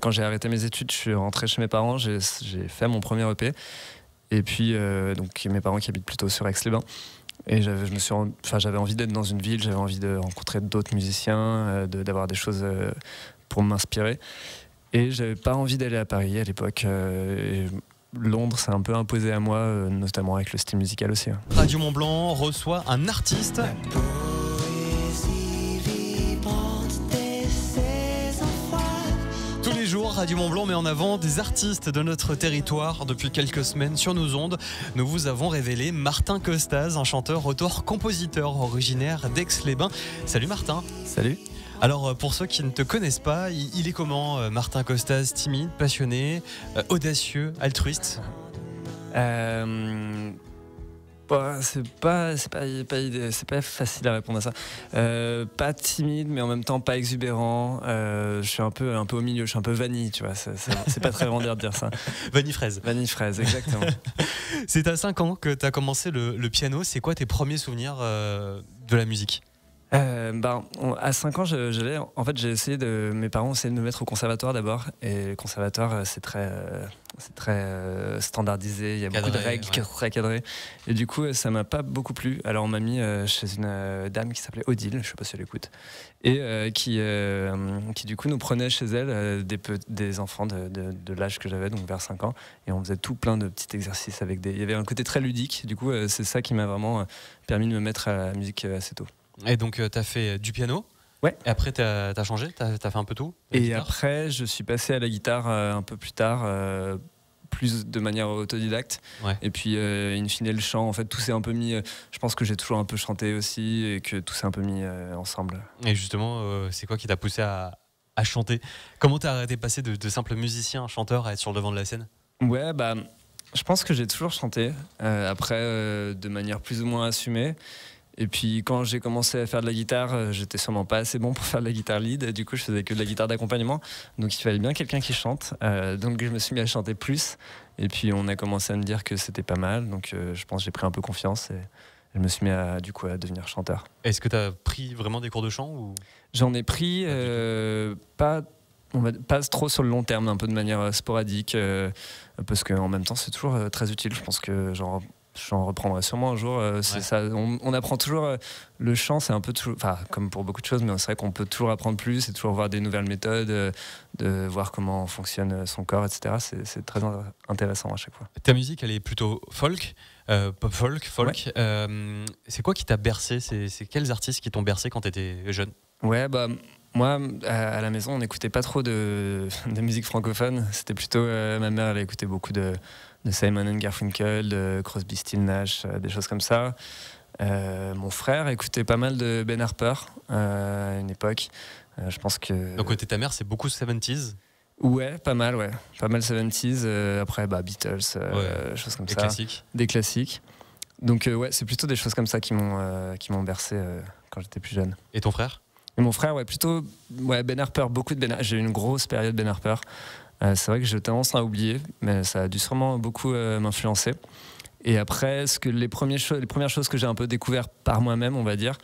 quand j'ai arrêté mes études, je suis rentré chez mes parents, j'ai fait mon premier EP. Et puis, donc, mes parents qui habitent plutôt sur Aix-les-Bains. Et j'avais envie d'être dans une ville, j'avais envie de rencontrer d'autres musiciens, d'avoir des choses pour m'inspirer. Et j'avais pas envie d'aller à Paris à l'époque. Londres s'est un peu imposé à moi, notamment avec le style musical aussi. Radio Mont-Blanc reçoit un artiste. Tous les jours, Radio Mont-Blanc met en avant des artistes de notre territoire. Depuis quelques semaines sur nos ondes, nous vous avons révélé Martin Costaz, un chanteur, auteur-compositeur originaire d'Aix-les-Bains. Salut Martin. Salut. Alors pour ceux qui ne te connaissent pas, il est comment Martin Costaz? Timide, passionné, audacieux, altruiste? C'est pas facile à répondre à ça. Pas timide, mais en même temps pas exubérant. Je suis un peu au milieu, je suis un peu vanille, tu vois. C'est pas très vendeur de dire ça. Vanille fraise. Vanille fraise, exactement. C'est à 5 ans que tu as commencé le piano. C'est quoi tes premiers souvenirs de la musique? À 5 ans, j'ai essayé mes parents ont essayé de me mettre au conservatoire d'abord, et le conservatoire c'est très standardisé, il y a beaucoup de règles, très cadrées, et du coup ça m'a pas beaucoup plu. Alors on m'a mis chez une dame qui s'appelait Odile, je sais pas si elle écoute, et qui du coup nous prenait chez elle des enfants de l'âge que j'avais, donc vers 5 ans, et on faisait tout plein de petits exercices il y avait un côté très ludique. Du coup c'est ça qui m'a vraiment permis de me mettre à la musique assez tôt. Et donc tu as fait du piano? Ouais. Et après tu as changé, tu as fait un peu tout? Et après je suis passé à la guitare un peu plus tard, plus de manière autodidacte. Ouais. Et puis in fine le chant, en fait tout s'est un peu mis, je pense que j'ai toujours un peu chanté aussi, et que tout s'est un peu mis ensemble. Et justement c'est quoi qui t'a poussé à chanter? Comment t'as arrêté de passer de simple musicien, chanteur, à être sur le devant de la scène? Ouais, je pense que j'ai toujours chanté, après de manière plus ou moins assumée. Et puis quand j'ai commencé à faire de la guitare, j'étais sûrement pas assez bon pour faire de la guitare lead, et du coup je faisais que de la guitare d'accompagnement, donc il fallait bien quelqu'un qui chante, donc je me suis mis à chanter plus, et puis on a commencé à me dire que c'était pas mal, donc je pense que j'ai pris un peu confiance, et je me suis mis à devenir chanteur. Est-ce que tu as pris vraiment des cours de chant ou... J'en ai pris, pas trop sur le long terme, un peu de manière sporadique, parce qu'en même temps c'est toujours très utile. Je pense que j'en reprendrai sûrement un jour. C'est ça, on apprend toujours. Le chant, c'est un peu toujours, comme pour beaucoup de choses, mais c'est vrai qu'on peut toujours apprendre plus et toujours voir des nouvelles méthodes, de voir comment fonctionne son corps, etc. C'est très intéressant à chaque fois. Ta musique, elle est plutôt folk, pop folk. Ouais. C'est quoi qui t'a bercé? C'est quels artistes qui t'ont bercé quand t'étais jeune? Ouais, moi, à la maison, on n'écoutait pas trop de musique francophone. C'était plutôt ma mère, elle écoutait beaucoup de Simon & Garfunkel, de Crosby, Stills, Nash, des choses comme ça. Mon frère écoutait pas mal de Ben Harper à une époque. Je pense que... Donc côté ta mère, c'est beaucoup 70s? Ouais, pas mal 70s. Après, Beatles, choses comme ça. Des classiques. Des classiques. Donc ouais, c'est plutôt des choses comme ça qui m'ont bercé quand j'étais plus jeune. Et ton frère? Et mon frère, plutôt Ben Harper, beaucoup de Ben Harper. J'ai eu une grosse période Ben Harper. C'est vrai que j'ai tendance à oublier, mais ça a dû sûrement beaucoup m'influencer. Et après, les premières choses que j'ai un peu découvert par moi-même, on va dire,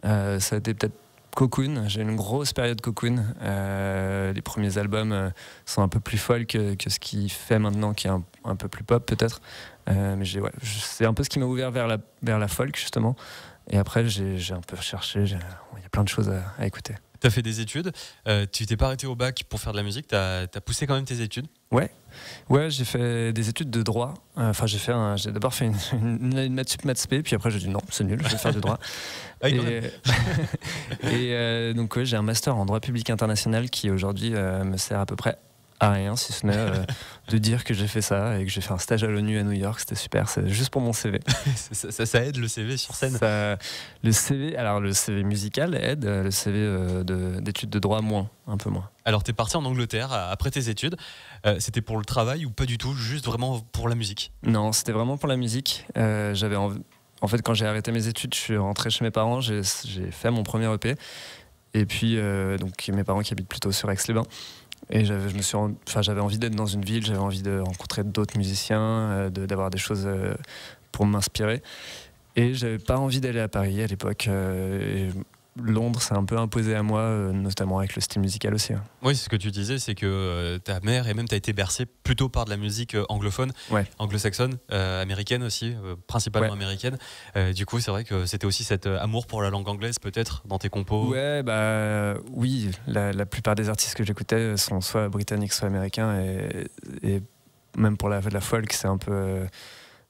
ça a été peut-être Cocoon. J'ai eu une grosse période Cocoon. Les premiers albums sont un peu plus folk que ce qu'il fait maintenant, qui est un peu plus pop peut-être. Mais c'est un peu ce qui m'a ouvert vers la folk, justement. Et après, j'ai un peu cherché. Il y a plein de choses à écouter. Tu as fait des études, tu t'es pas arrêté au bac pour faire de la musique, tu as poussé quand même tes études? Ouais, j'ai fait des études de droit. J'ai d'abord fait une maths sup, maths spé, puis après j'ai dit non, c'est nul, je vais faire du droit. Donc j'ai un master en droit public international qui aujourd'hui me sert à peu près à rien, si ce n'est de dire que j'ai fait ça et que j'ai fait un stage à l'ONU à New York. C'était super, c'est juste pour mon CV. ça aide le CV sur scène? Le CV musical aide, le CV d'études de droit un peu moins. Alors t'es parti en Angleterre après tes études, c'était pour le travail ou pas du tout, juste vraiment pour la musique? Non, c'était vraiment pour la musique. En fait, quand j'ai arrêté mes études, je suis rentré chez mes parents, j'ai fait mon premier EP, et puis donc mes parents qui habitent plutôt sur Aix-les-Bains. Et j'avais envie d'être dans une ville, j'avais envie de rencontrer d'autres musiciens, d'avoir des choses pour m'inspirer. Et j'avais pas envie d'aller à Paris à l'époque. Londres s'est un peu imposé à moi, notamment avec le style musical aussi. Hein. Oui, c'est ce que tu disais, c'est que ta mère et même tu as été bercé plutôt par de la musique anglophone, anglo-saxonne, américaine aussi, principalement américaine. Du coup, c'est vrai que c'était aussi cet amour pour la langue anglaise peut-être dans tes compos. Ouais, oui, la plupart des artistes que j'écoutais sont soit britanniques, soit américains, et même pour la folk, c'est un peu...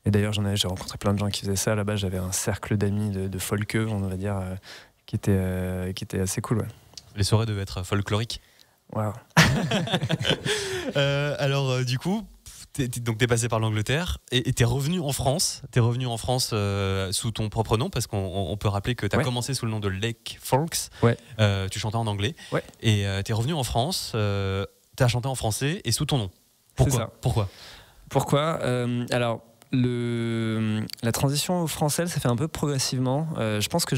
et d'ailleurs, j'ai rencontré plein de gens qui faisaient ça. Là-bas, j'avais un cercle d'amis de folkeux, on va dire, qui était assez cool. Ouais. Les soirées devaient être folkloriques. Wow. Alors, du coup, t'es passé par l'Angleterre et t'es revenu en France. T'es revenu en France sous ton propre nom, parce qu'on peut rappeler que t'as commencé sous le nom de Lake Folks. Ouais. Tu chantais en anglais. Ouais. Et t'es revenu en France. T'as chanté en français et sous ton nom. Pourquoi Alors, la transition au français, ça fait un peu progressivement. Je pense que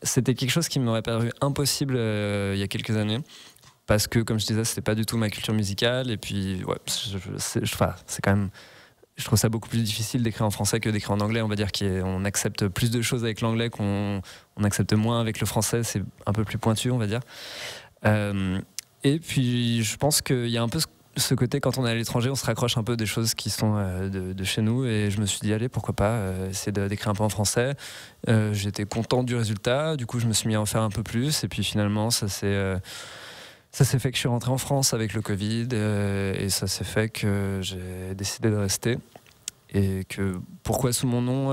c'était quelque chose qui m'aurait paru impossible il y a quelques années, parce que, comme je disais, c'était pas du tout ma culture musicale, et puis c'est quand même, je trouve ça beaucoup plus difficile d'écrire en français que d'écrire en anglais. On va dire qu'on accepte plus de choses avec l'anglais qu'on accepte moins avec le français. C'est un peu plus pointu, on va dire. Et puis je pense qu'il y a un peu ce côté, quand on est à l'étranger, on se raccroche un peu des choses qui sont de chez nous, et je me suis dit allez, pourquoi pas essayer d'écrire un peu en français. J'étais content du résultat, du coup je me suis mis à en faire un peu plus, et puis finalement ça s'est fait que je suis rentré en France avec le Covid, et ça s'est fait que j'ai décidé de rester. Et que pourquoi sous mon nom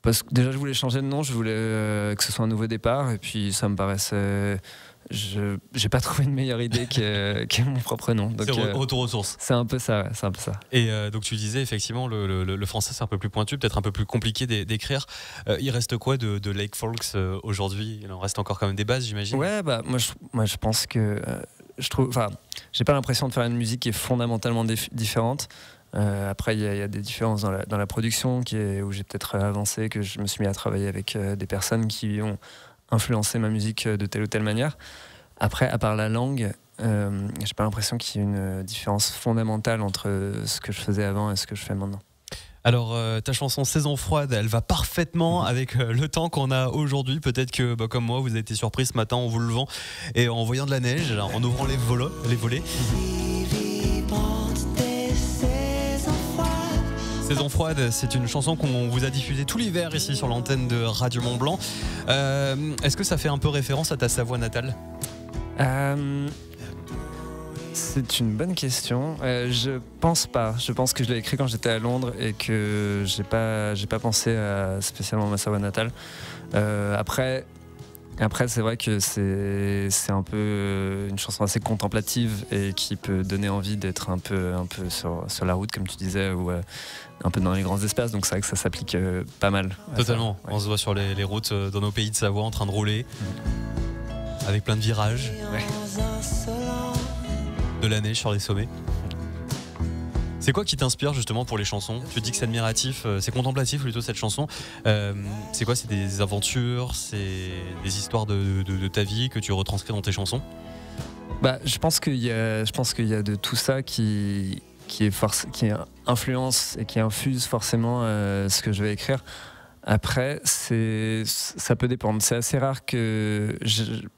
parce que déjà je voulais changer de nom, je voulais que ce soit un nouveau départ, et puis ça me paraissait... j'ai pas trouvé une meilleure idée que mon propre nom. Donc, c'est retour aux sources. C'est un peu ça. Et donc tu disais effectivement le français c'est un peu plus pointu, peut-être un peu plus compliqué d'écrire. Il reste quoi de Lake Folks aujourd'hui? Il en reste encore quand même des bases, j'imagine. Ouais, moi je pense que j'ai pas l'impression de faire une musique qui est fondamentalement différente. Après il y a des différences dans la production où j'ai peut-être avancé, que je me suis mis à travailler avec des personnes qui ont influencer ma musique de telle ou telle manière. Après, à part la langue, j'ai pas l'impression qu'il y ait une différence fondamentale entre ce que je faisais avant et ce que je fais maintenant. Alors, ta chanson Saison froide, elle va parfaitement avec le temps qu'on a aujourd'hui. Peut-être que, comme moi, vous avez été surpris ce matin en vous levant et en voyant de la neige, en ouvrant les volets. Saison froide, c'est une chanson qu'on vous a diffusée tout l'hiver ici sur l'antenne de Radio Mont Blanc. Est-ce que ça fait un peu référence à ta Savoie natale ? C'est une bonne question. Je pense pas. Je pense que je l'ai écrit quand j'étais à Londres et que j'ai pas pensé à spécialement ma Savoie natale. Après, c'est vrai que c'est un peu une chanson assez contemplative et qui peut donner envie d'être un peu sur la route, comme tu disais, ou un peu dans les grands espaces. Donc c'est vrai que ça s'applique pas mal. Totalement. Ça, ouais. On se voit sur les routes dans nos pays de Savoie en train de rouler, avec plein de virages, de la neige sur les sommets. C'est quoi qui t'inspire justement pour les chansons ? Tu dis que c'est admiratif, c'est contemplatif plutôt cette chanson. C'est quoi ? C'est des aventures, c'est des histoires de ta vie que tu retranscris dans tes chansons ? Je pense qu'il y a de tout ça qui influence et qui infuse forcément ce que je vais écrire. Après, ça peut dépendre. C'est assez rare que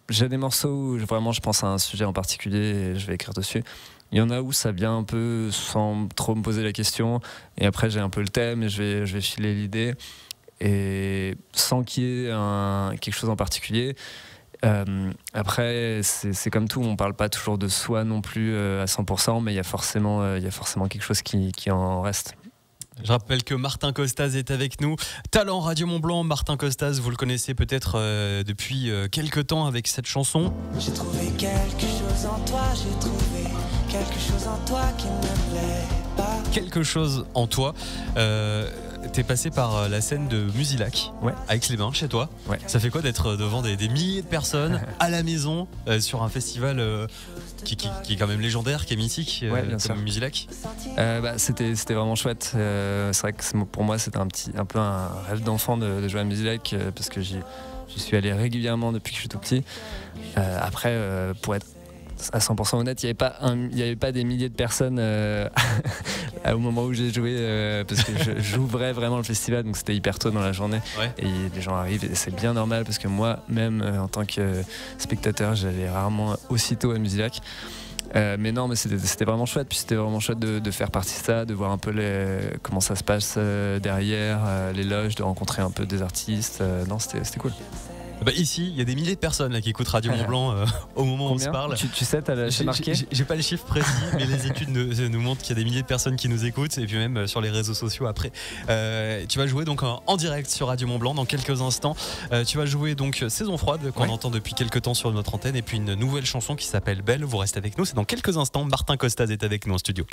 j'ai des morceaux où vraiment je pense à un sujet en particulier et je vais écrire dessus. Il y en a où ça vient un peu sans trop me poser la question, et après j'ai un peu le thème et je vais filer l'idée, et sans qu'il y ait quelque chose en particulier. Après c'est comme tout, on parle pas toujours de soi non plus à 100%, mais il y a forcément quelque chose qui en reste. Je rappelle que Martin Costas est avec nous, talent Radio Mont Blanc. Martin Costas, vous le connaissez peut-être depuis quelques temps avec cette chanson. J'ai trouvé quelque chose en toi, j'ai trouvé quelque chose en toi qui ne me plaît pas. Quelque chose en toi. T'es passé par la scène de Musilac, à Aix-les-Bains, chez toi. Ouais. Ça fait quoi d'être devant des milliers de personnes à la maison sur un festival qui est quand même légendaire, qui est mythique, comme Musilac? C'était vraiment chouette. C'est vrai que pour moi c'était un peu un rêve d'enfant de jouer à Musilac, parce que j'y suis allé régulièrement depuis que je suis tout petit. Après, pour être à 100% honnête, il n'y avait pas des milliers de personnes au moment où j'ai joué, parce que j'ouvrais vraiment le festival, donc c'était hyper tôt dans la journée. Ouais. Et les gens arrivent, et c'est bien normal parce que moi, même en tant que spectateur, j'allais rarement aussitôt à Musilac. Mais non, mais c'était vraiment chouette. Puis c'était vraiment chouette de faire partie de ça, de voir un peu comment ça se passe derrière les loges, de rencontrer un peu des artistes. Non, c'était cool. Bah ici, il y a des milliers de personnes là, qui écoutent Radio Mont Blanc au moment où on se parle. Tu sais, c'est marqué. J'ai pas le chiffre précis, mais les études nous montrent qu'il y a des milliers de personnes qui nous écoutent, et puis même sur les réseaux sociaux après. Tu vas jouer donc en direct sur Radio Mont Blanc dans quelques instants. Tu vas jouer donc Saison froide qu'on entend depuis quelques temps sur notre antenne, et puis une nouvelle chanson qui s'appelle Belle. Vous restez avec nous, c'est dans quelques instants. Martin Costaz est avec nous en studio.